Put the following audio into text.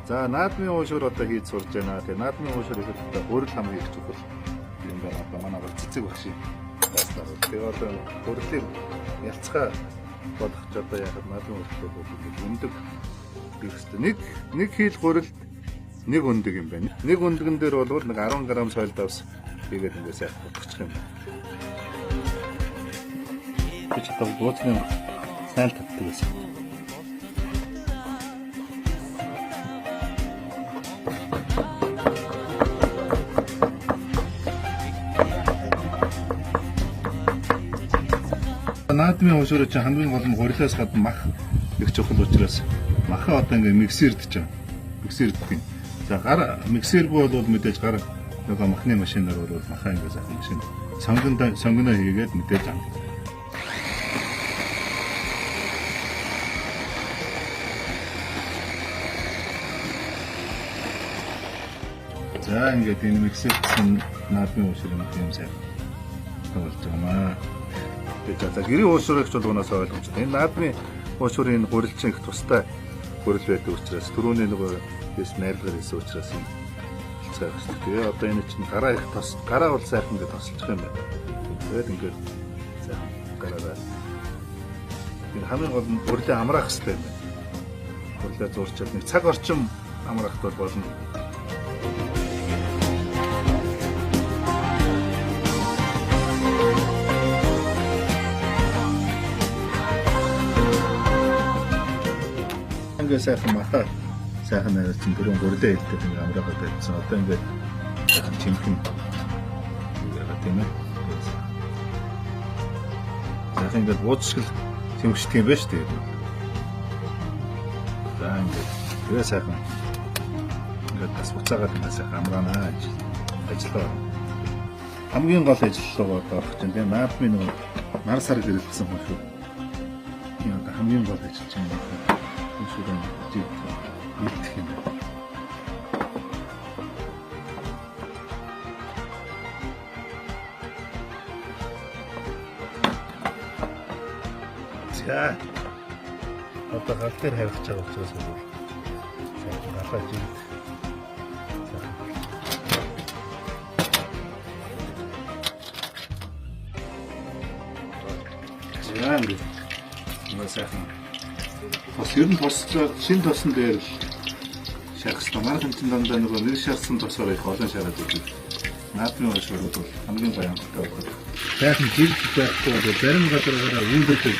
За наадмын уушур одоо хийж сурж байна. Тэгээ наадмын уушур ихэд хөрөл хамгийн их чухал юм байна. Одоо манай цэцэг багшийн тааслаар. Тэгээ одоо хөрлийг ялцгаа бодох ч одоо яг наадмын уушур бол өндөг хийх хэрэгтэй. Нэг хийл хөрөлд нэг өндөг юм байна. Нэг өндгөн дээр бол нэг 10 г соёл давс хийгээд ингээ сайхан бодчих юм байна. Би ч одоо бууцны сайн татдаг байсан. Наадмын уушур чинь хамгийн гол нь хурилаас гадна мах их чухал учраас маха одоо ингээ миксердж байгаа. Миксердж байна. За гар миксергүй бол мэдээж гар нөгөө махны машинаар бол маха ингээ сайхан машин сонгоно хийгээд мэдээж ам. За ингээд энэ миксердсэн наадмын уушур юм сайхан болж байгаа маа. За гэрийн уушурыг ч бол унаасаа ойлгомжтой. Энэ наадмын уушурын гурилчин их тустай гурил байдаг учраас түрүүний нөгөө дэс найргаар хийсэн учраас юм хэлцээ байх шүү. Тэгээ одоо энэ чинь гараа их гараа бол сайхан ингээд тосолчих юм байна. Тэгээд ингээд сайхан гараараа энэ хамгийн гол нь гурилаа амраах хэрэгтэй юм байна. Гурилаа зурчаад нэг цаг орчим амраахт бол болно. Ингээ сайхан маха сайхан найруулсан түрүүн гурилаа хэлдэг ингээ амраагаад байсан. Одоо ингээ сайхан чимхэн яагаад тийм ээ. Сайхан ингээ бууцшгал тэмгчдэг юм байна шүү дээ. За ингээ тэгээ сайхан ингээ бас буцаагаад ингээ сайхан амраанаа ажиллаа. Хамгийн гол ажил руу орох чинь тийм наадмын нөгөө нар сар гэрэлтсэн хүн шүү. Энэ одоо хамгийн гол ажил чинь шүрэн жиг илтгэх юм. За одоо гал дээр тавих чагаа учраас бол галаа жиг. За ингэ сайхан бас ер нь тослоо шин тосон дээр шарах хэрэгтэй. Манай хүн дандаа нөгөө нэг шарсан тосоор их олон шараад байдаг. Наадмын уушур бол хамгийн баянтай байдаг. Сайхан жиг байхгүй бол зарим газараараа үйлдэл